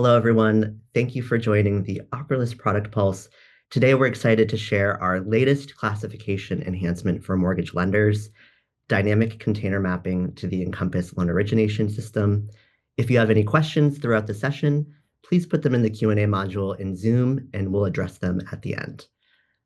Hello, everyone. Thank you for joining the Ocrolus Product Pulse. Today, we're excited to share our latest classification enhancement for mortgage lenders, dynamic container mapping to the Encompass loan origination system. If you have any questions throughout the session, please put them in the Q&A module in Zoom, and we'll address them at the end.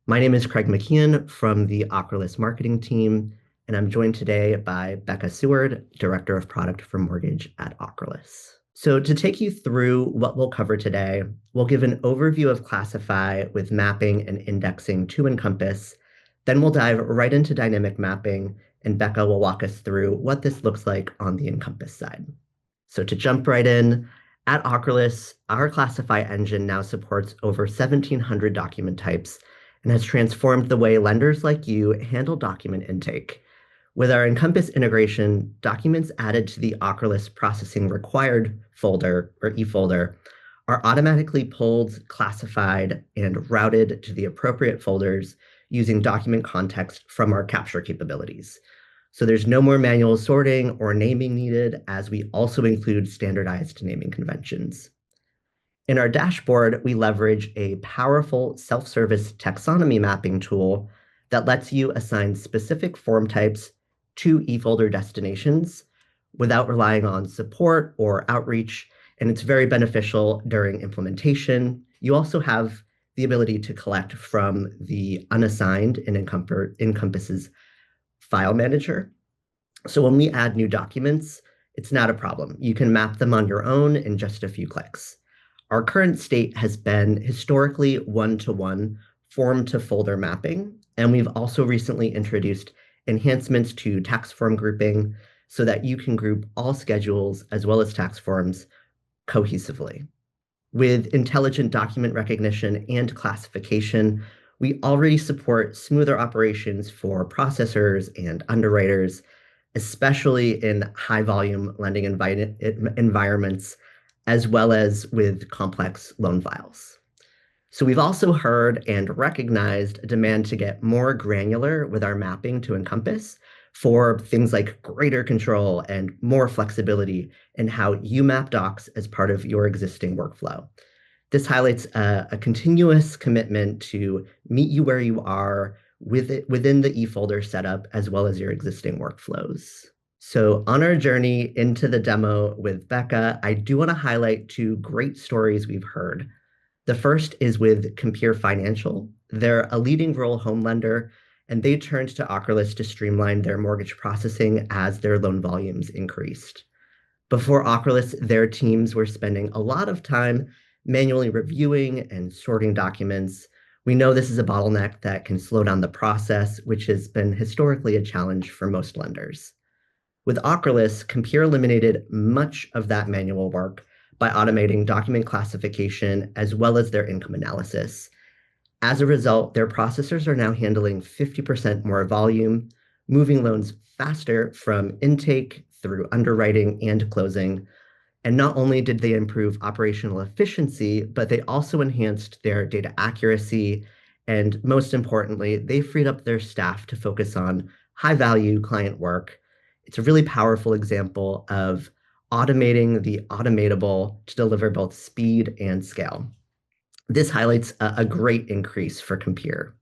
My name is Craig McKeon from the Ocrolus marketing team, and I'm joined today by Becca Seward, Director of Product for Mortgage at Ocrolus. So to take you through what we'll cover today, we'll give an overview of Classify with mapping and indexing to Encompass. Then we'll dive right into dynamic mapping, and Becca will walk us through what this looks like on the Encompass side. So to jump right in, at Ocrolus, our Classify engine now supports over 1,700 document types and has transformed the way lenders like you handle document intake. With our Encompass integration, documents added to the Ocrolus processing required folder, or eFolder, are automatically pulled, classified, and routed to the appropriate folders using document context from our capture capabilities. So there's no more manual sorting or naming needed, as we also include standardized naming conventions. In our dashboard, we leverage a powerful self-service taxonomy mapping tool that lets you assign specific form types to eFolder destinations without relying on support or outreach, and it's very beneficial during implementation. You also have the ability to collect from the unassigned in Encompass's file manager. So when we add new documents, it's not a problem. You can map them on your own in just a few clicks. Our current state has been historically one-to-one form to folder mapping, and we've also recently introduced enhancements to tax form grouping so that you can group all schedules as well as tax forms cohesively. With intelligent document recognition and classification, we already support smoother operations for processors and underwriters, especially in high-volume lending environments, as well as with complex loan files. So we've also heard and recognized a demand to get more granular with our mapping to Encompass for things like greater control and more flexibility in how you map docs as part of your existing workflow. This highlights a continuous commitment to meet you where you are within the eFolder setup, as well as your existing workflows. So on our journey into the demo with Becca, I do want to highlight two great stories we've heard. The first is with Compere Financial. They're a leading rural home lender, and they turned to Ocrolus to streamline their mortgage processing as their loan volumes increased. Before Ocrolus, their teams were spending a lot of time manually reviewing and sorting documents. We know this is a bottleneck that can slow down the process, which has been historically a challenge for most lenders. With Ocrolus, Compere eliminated much of that manual work by automating document classification as well as their income analysis. As a result, their processors are now handling 50% more volume, moving loans faster from intake through underwriting and closing. And not only did they improve operational efficiency, but they also enhanced their data accuracy. And most importantly, they freed up their staff to focus on high-value client work. It's a really powerful example of automating the automatable to deliver both speed and scale. This highlights a great increase for Compere.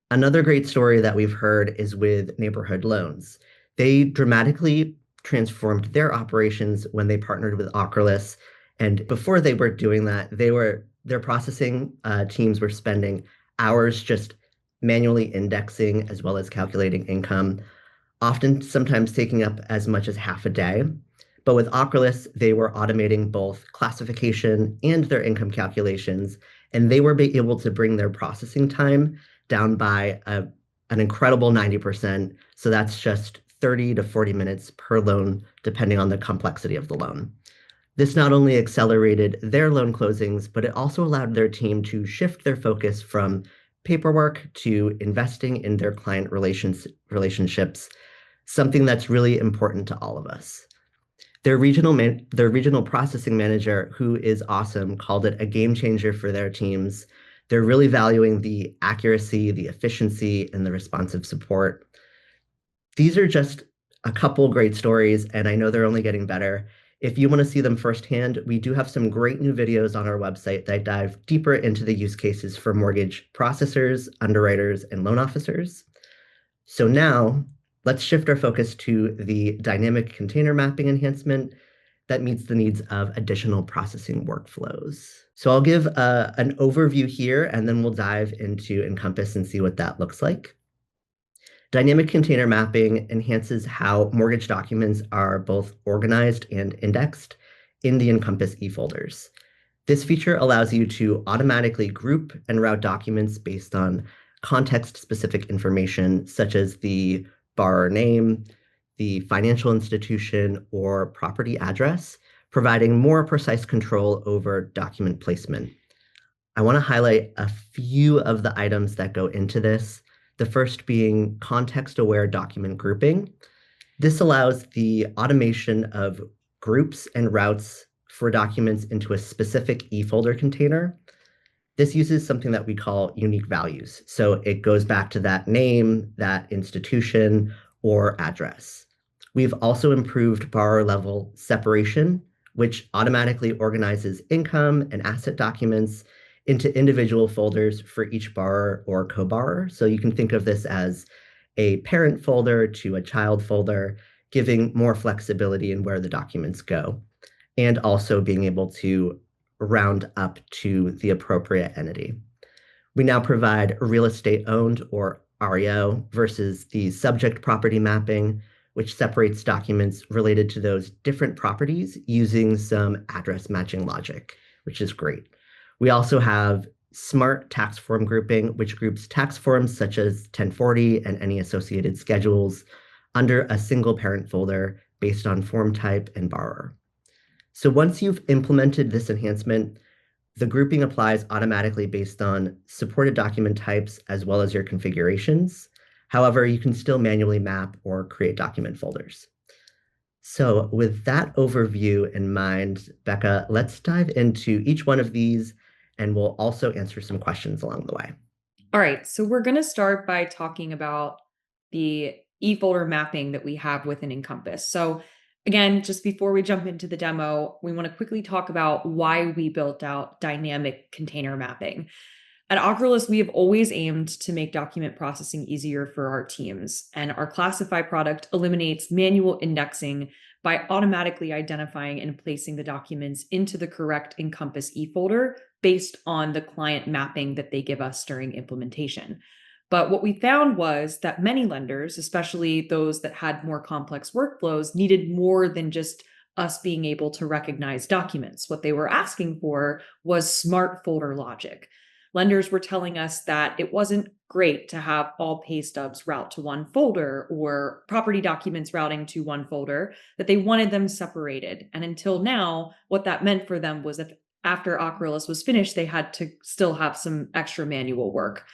Another great story that we've heard is with Neighborhood Loans. They dramatically transformed their operations when they partnered with Ocrolus. And before they were doing that, their processing teams were spending hours just manually indexing as well as calculating income, often sometimes taking up as much as half a day. But with Ocrolus, they were automating both classification and their income calculations, and they were able to bring their processing time down by an incredible 90%. So that's just 30 to 40 minutes per loan, depending on the complexity of the loan. This not only accelerated their loan closings, but it also allowed their team to shift their focus from paperwork to investing in their client relationships, something that's really important to all of us. Their regional processing manager, who is awesome, called it a game changer for their teams. They're really valuing the accuracy, the efficiency, and the responsive support. These are just a couple great stories, and I know they're only getting better. If you want to see them firsthand, we do have some great new videos on our website that dive deeper into the use cases for mortgage processors, underwriters, and loan officers. So now let's shift our focus to the dynamic container mapping enhancement that meets the needs of additional processing workflows. So I'll give an overview here, and then we'll dive into Encompass and see what that looks like. Dynamic container mapping enhances how mortgage documents are both organized and indexed in the Encompass eFolders. This feature allows you to automatically group and route documents based on context-specific information, such as the borrower name, the financial institution, or property address, providing more precise control over document placement. I want to highlight a few of the items that go into this. The first being context-aware document grouping. This allows the automation of groups and routes for documents into a specific eFolder container. This uses something that we call unique values. So it goes back to that name, that institution, or address. We've also improved borrower level separation, which automatically organizes income and asset documents into individual folders for each borrower or co-borrower. So you can think of this as a parent folder to a child folder, giving more flexibility in where the documents go, and also being able to round up to the appropriate entity. We now provide real estate owned or REO versus the subject property mapping, which separates documents related to those different properties using some address matching logic, which is great. We also have smart tax form grouping, which groups tax forms such as 1040 and any associated schedules under a single parent folder based on form type and borrower. So once you've implemented this enhancement, the grouping applies automatically based on supported document types as well as your configurations. However, you can still manually map or create document folders. So with that overview in mind, Becca, let's dive into each one of these, and we'll also answer some questions along the way. All right, so we're going to start by talking about the eFolder mapping that we have within Encompass. So again, just before we jump into the demo, we want to quickly talk about why we built out dynamic container mapping. At Ocrolus, we have always aimed to make document processing easier for our teams, and our Classify product eliminates manual indexing by automatically identifying and placing the documents into the correct Encompass eFolder based on the client mapping that they give us during implementation. But what we found was that many lenders, especially those that had more complex workflows, needed more than just us being able to recognize documents. What they were asking for was smart folder logic. Lenders were telling us that it wasn't great to have all pay stubs route to one folder or property documents routing to one folder, that they wanted them separated. And until now, what that meant for them was if after Ocrolus was finished, they had to still have some extra manual work.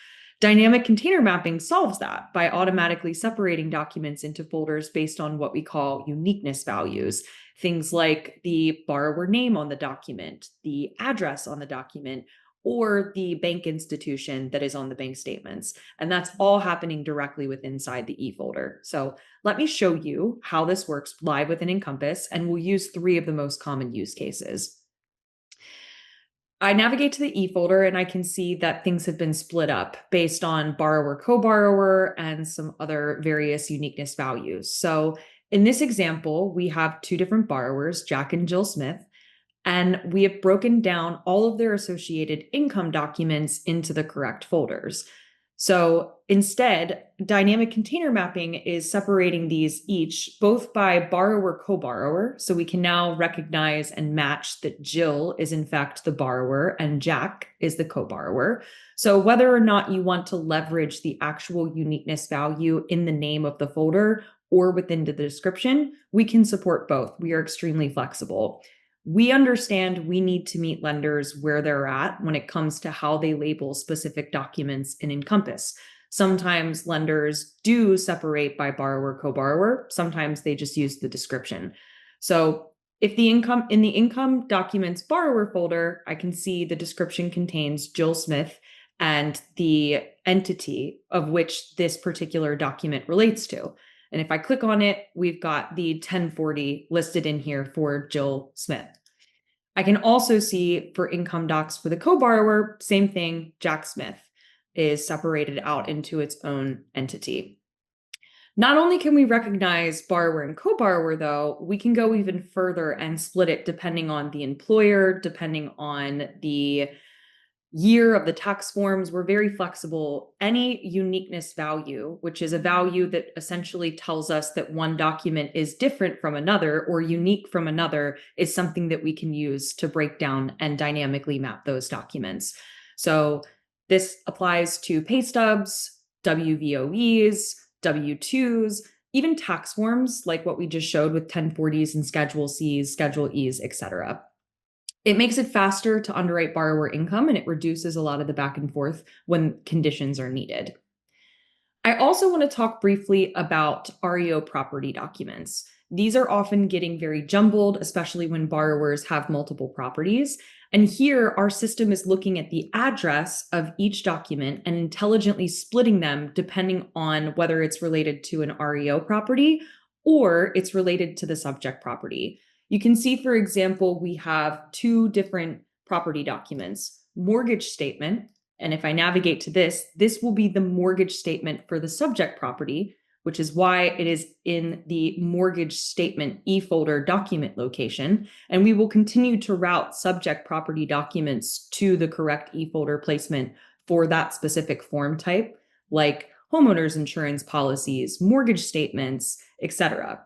Dynamic container mapping solves that by automatically separating documents into folders based on what we call uniqueness values. Things like the borrower name on the document, the address on the document, or the bank institution that is on the bank statements. And that's all happening directly within inside the eFolder. So let me show you how this works live within Encompass, and we'll use 3 of the most common use cases. I navigate to the eFolder and I can see that things have been split up based on borrower, co-borrower, and some other various uniqueness values. So in this example, we have 2 different borrowers, Jack and Jill Smith, and we have broken down all of their associated income documents into the correct folders. So instead, dynamic container mapping is separating these each both by borrower co-borrower. So we can now recognize and match that Jill is in fact the borrower and Jack is the co-borrower. So whether or not you want to leverage the actual uniqueness value in the name of the folder or within the description, we can support both. We are extremely flexible. We understand we need to meet lenders where they're at when it comes to how they label specific documents in Encompass. Sometimes lenders do separate by borrower, co-borrower. Sometimes they just use the description. So if the income documents borrower folder, I can see the description contains Jill Smith and the entity of which this particular document relates to. And if I click on it, we've got the 1040 listed in here for Jill Smith. I can also see for income docs for the co-borrower, same thing, Jack Smith is separated out into its own entity. Not only can we recognize borrower and co-borrower, though, we can go even further and split it depending on the employer, depending on the year of the tax forms. We're very flexible. Any uniqueness value, which is a value that essentially tells us that one document is different from another or unique from another, is something that we can use to break down and dynamically map those documents. So this applies to pay stubs, WVOEs, W-2s, even tax forms like what we just showed with 1040s and Schedule Cs, Schedule Es, etc. It makes it faster to underwrite borrower income, and it reduces a lot of the back and forth when conditions are needed. I also want to talk briefly about REO property documents. These are often getting very jumbled, especially when borrowers have multiple properties. And here, our system is looking at the address of each document and intelligently splitting them depending on whether it's related to an REO property or it's related to the subject property. You can see, for example, we have two different property documents, mortgage statement. And if I navigate to this will be the mortgage statement for the subject property, which is why it is in the mortgage statement eFolder document location. And we will continue to route subject property documents to the correct eFolder placement for that specific form type, like homeowners insurance policies, mortgage statements, etc.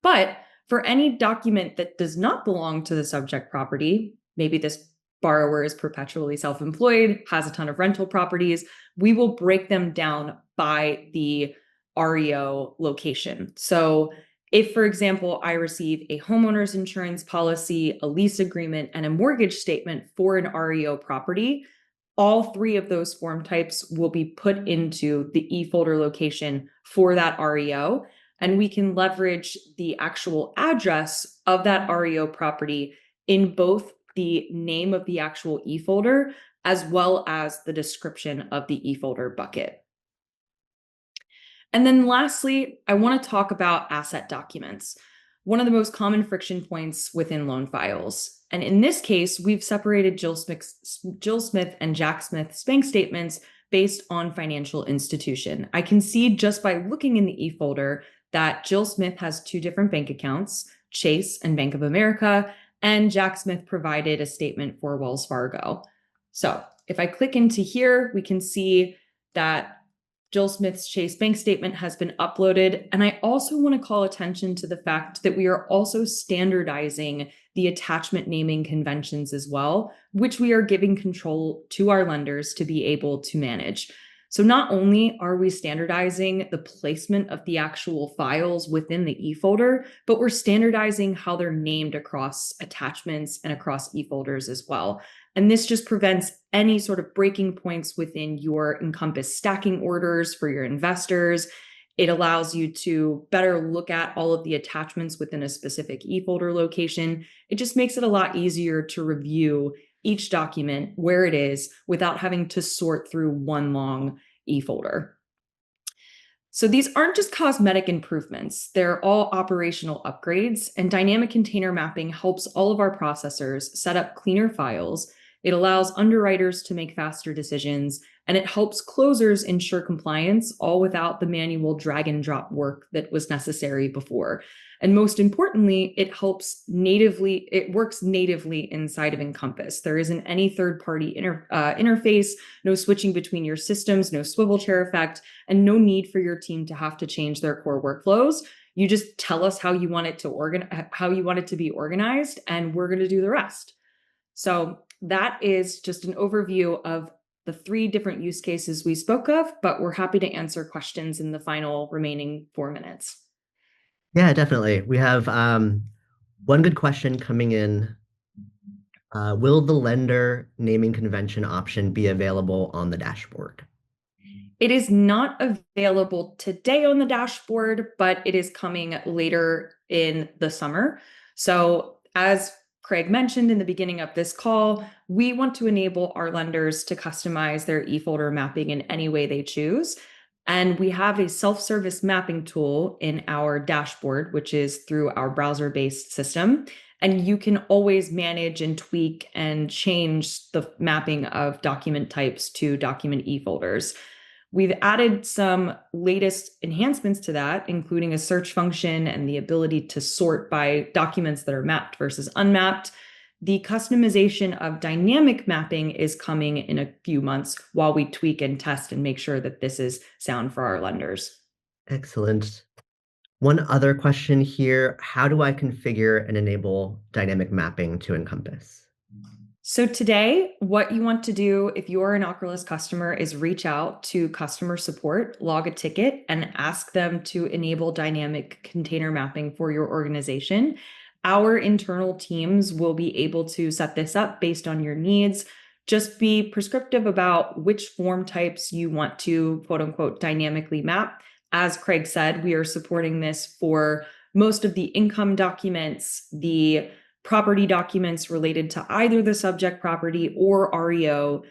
But for any document that does not belong to the subject property, maybe this borrower is perpetually self-employed, has a ton of rental properties, we will break them down by the REO location. So if, for example, I receive a homeowner's insurance policy, a lease agreement, and a mortgage statement for an REO property, all three of those form types will be put into the eFolder location for that REO. And we can leverage the actual address of that REO property in both the name of the actual eFolder as well as the description of the eFolder bucket. And then lastly, I want to talk about asset documents, one of the most common friction points within loan files. And in this case, we've separated Jill Smith and Jack Smith's bank statements based on financial institution. I can see just by looking in the eFolder that Jill Smith has two different bank accounts, Chase and Bank of America, and Jack Smith provided a statement for Wells Fargo. So if I click into here, we can see that Jill Smith's Chase bank statement has been uploaded. And I also want to call attention to the fact that we are also standardizing the attachment naming conventions as well, which we are giving control to our lenders to be able to manage. So not only are we standardizing the placement of the actual files within the eFolder, but we're standardizing how they're named across attachments and across eFolders as well. And this just prevents any sort of breaking points within your Encompass stacking orders for your investors. It allows you to better look at all of the attachments within a specific eFolder location. It just makes it a lot easier to review each document where it is without having to sort through one long eFolder. So these aren't just cosmetic improvements, they're all operational upgrades, and dynamic container mapping helps all of our processors set up cleaner files. It allows underwriters to make faster decisions, and it helps closers ensure compliance, all without the manual drag and drop work that was necessary before. And most importantly, it works natively inside of Encompass. There isn't any third-party interface, no switching between your systems, no swivel chair effect, and no need for your team to have to change their core workflows. You just tell us how you want it to be organized, and we're going to do the rest. So that is just an overview of the three different use cases we spoke of, but we're happy to answer questions in the final remaining 4 minutes. Yeah, definitely. We have one good question coming in. Will the lender naming convention option be available on the dashboard? It is not available today on the dashboard, but it is coming later in the summer. So as Craig mentioned in the beginning of this call, we want to enable our lenders to customize their eFolder mapping in any way they choose. And we have a self-service mapping tool in our dashboard, which is through our browser-based system. And you can always manage and tweak and change the mapping of document types to document eFolders. We've added some latest enhancements to that, including a search function and the ability to sort by documents that are mapped versus unmapped. The customization of dynamic mapping is coming in a few months while we tweak and test and make sure that this is sound for our lenders. Excellent. One other question here, how do I configure and enable dynamic mapping to Encompass? So today, what you want to do if you're an Ocrolus customer is reach out to customer support, log a ticket, and ask them to enable dynamic container mapping for your organization. Our internal teams will be able to set this up based on your needs. Just be prescriptive about which form types you want to quote unquote dynamically map. As Craig said, we are supporting this for most of the income documents, the property documents related to either the subject property or REO,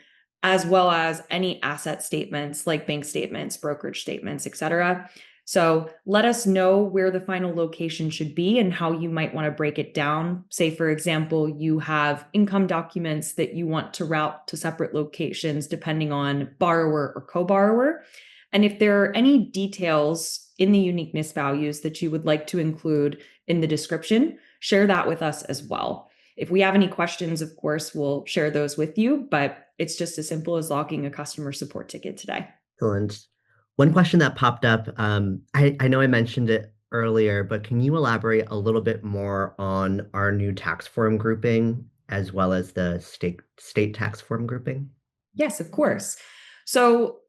as well as any asset statements like bank statements, brokerage statements, etc. So let us know where the final location should be and how you might want to break it down. Say, for example, you have income documents that you want to route to separate locations depending on borrower or co-borrower. And if there are any details in the uniqueness values that you would like to include in the description, share that with us as well. If we have any questions, of course, we'll share those with you, but it's just as simple as logging a customer support ticket today. Excellent. One question that popped up, I know I mentioned it earlier, but can you elaborate a little bit more on our new tax form grouping as well as the state tax form grouping? Yes, of course. So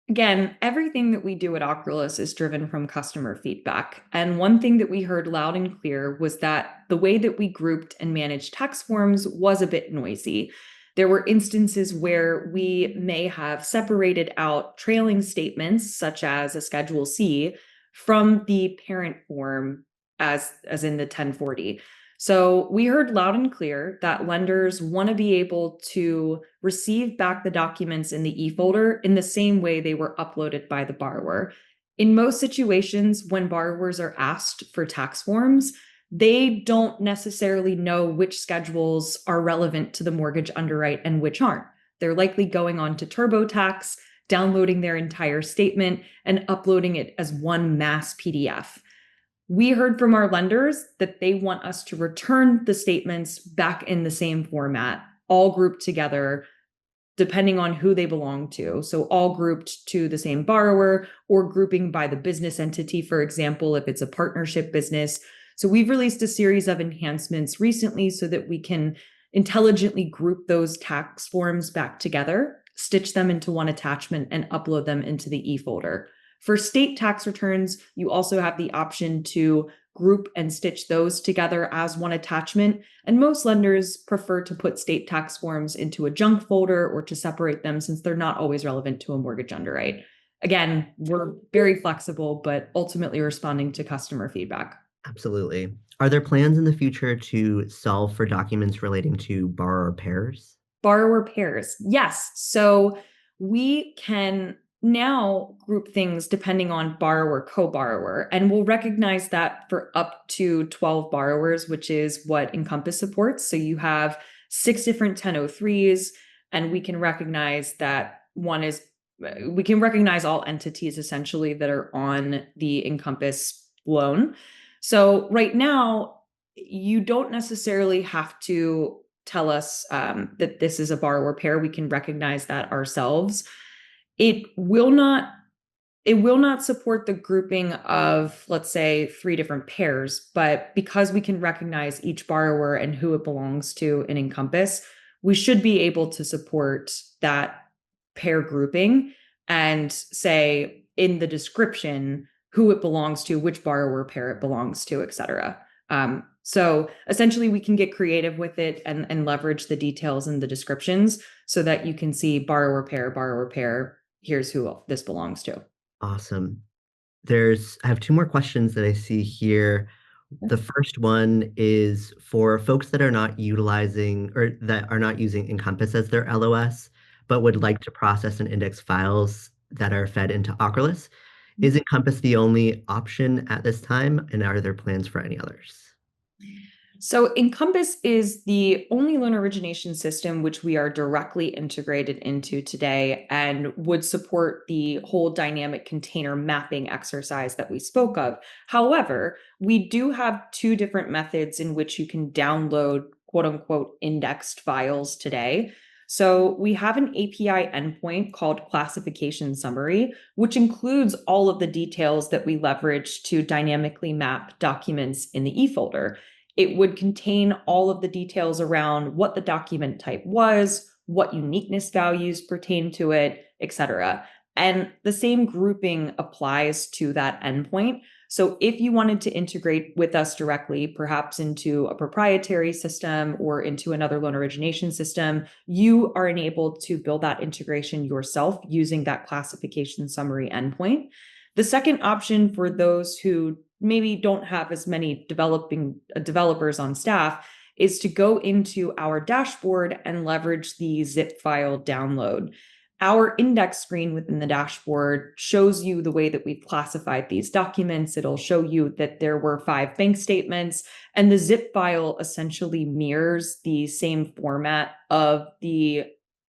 again, everything that we do at Ocrolus is driven from customer feedback. And one thing that we heard loud and clear was that the way that we grouped and managed tax forms was a bit noisy. There were instances where we may have separated out trailing statements, such as a Schedule C, from the parent form as in the 1040. So we heard loud and clear that lenders want to be able to receive back the documents in the eFolder in the same way they were uploaded by the borrower. In most situations, when borrowers are asked for tax forms, they don't necessarily know which schedules are relevant to the mortgage underwrite and which aren't. They're likely going on to TurboTax, downloading their entire statement, and uploading it as one mass PDF. We heard from our lenders that they want us to return the statements back in the same format, all grouped together, depending on who they belong to. So all grouped to the same borrower or grouping by the business entity, for example, if it's a partnership business. So we've released a series of enhancements recently so that we can intelligently group those tax forms back together, stitch them into one attachment, and upload them into the eFolder. For state tax returns, you also have the option to group and stitch those together as one attachment. And most lenders prefer to put state tax forms into a junk folder or to separate them since they're not always relevant to a mortgage underwrite. Again, we're very flexible, but ultimately responding to customer feedback. Absolutely. Are there plans in the future to solve for documents relating to borrower pairs? Borrower pairs. Yes. So we can now group things depending on borrower, co-borrower, and we'll recognize that for up to 12 borrowers, which is what Encompass supports. So you have 6 different 1003s, and we can recognize that we can recognize all entities essentially that are on the Encompass loan. So right now, you don't necessarily have to tell us that this is a borrower pair. We can recognize that ourselves. It will not support the grouping of, let's say, 3 different pairs, but because we can recognize each borrower and who it belongs to in Encompass, we should be able to support that pair grouping and say in the description who it belongs to, which borrower pair it belongs to, etc. So essentially, we can get creative with it and leverage the details in the descriptions so that you can see borrower pair, here's who this belongs to. Awesome. I have two more questions that I see here. The first one is for folks that are not utilizing or that are not using Encompass as their LOS, but would like to process and index files. that are fed into Ocrolus. Is Encompass the only option at this time, and are there plans for any others? So Encompass is the only loan origination system which we are directly integrated into today and would support the whole dynamic container mapping exercise that we spoke of. However, we do have two different methods in which you can download quote unquote indexed files today. So we have an API endpoint called classification summary, which includes all of the details that we leverage to dynamically map documents in the eFolder. It would contain all of the details around what the document type was, what uniqueness values pertain to it, etc. And the same grouping applies to that endpoint. So if you wanted to integrate with us directly, perhaps into a proprietary system or into another loan origination system, you are enabled to build that integration yourself using that classification summary endpoint. The second option for those who maybe don't have as many developers on staff is to go into our dashboard and leverage the zip file download. Our index screen within the dashboard shows you the way that we've classified these documents. It'll show you that there were 5 bank statements, and the zip file essentially mirrors the same format of the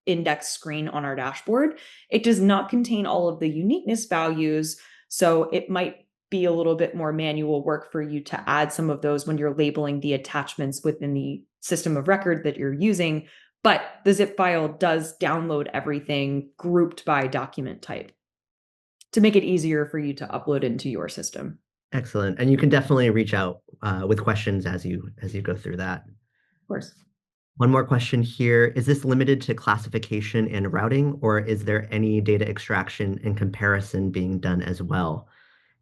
index screen on our dashboard. It does not contain all of the uniqueness values, so it might be a little bit more manual work for you to add some of those when you're labeling the attachments within the system of record that you're using. But the zip file does download everything grouped by document type to make it easier for you to upload into your system. Excellent. And you can definitely reach out with questions as you go through that. Of course. One more question here. Is this limited to classification and routing, or is there any data extraction and comparison being done as well?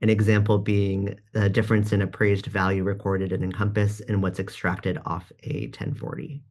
An example being the difference in appraised value recorded in Encompass and what's extracted off a 1040.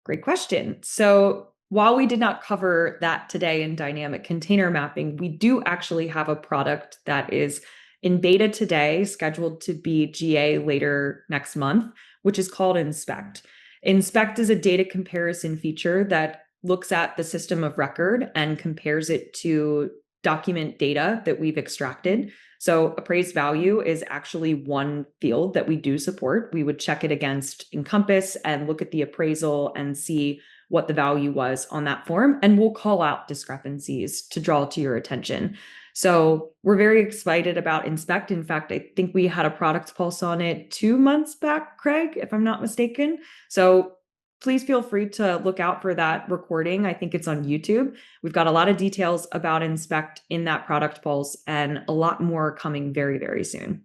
Great question. So while we did not cover that today in dynamic container mapping, we do actually have a product that is in beta today, scheduled to be GA later next month, which is called Inspect. Inspect is a data comparison feature that looks at the system of record and compares it to document data that we've extracted. So appraised value is actually one field that we do support. We would check it against Encompass and look at the appraisal and see what the value was on that form. And we'll call out discrepancies to draw to your attention. So we're very excited about Inspect. In fact, I think we had a product pulse on it 2 months back, Craig, if I'm not mistaken. So please feel free to look out for that recording. I think it's on YouTube. We've got a lot of details about Inspect in that product pulse and a lot more coming very, very soon.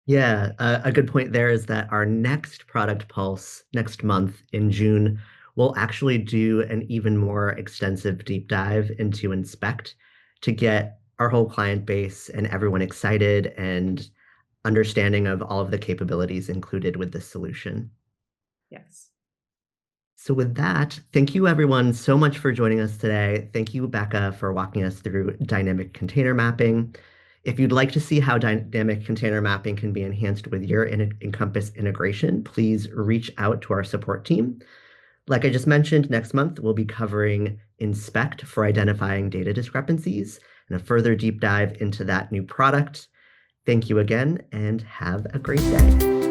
Yeah, a good point there is that our next product pulse next month in June will actually do an even more extensive deep dive into Inspect to get our whole client base and everyone excited and understanding of all of the capabilities included with this solution. Yes. So with that, thank you everyone so much for joining us today. Thank you, Becca, for walking us through dynamic container mapping. If you'd like to see how dynamic container mapping can be enhanced with your Encompass integration, please reach out to our support team. Like I just mentioned, next month we'll be covering Inspect for identifying data discrepancies and a further deep dive into that new product. Thank you again and have a great day.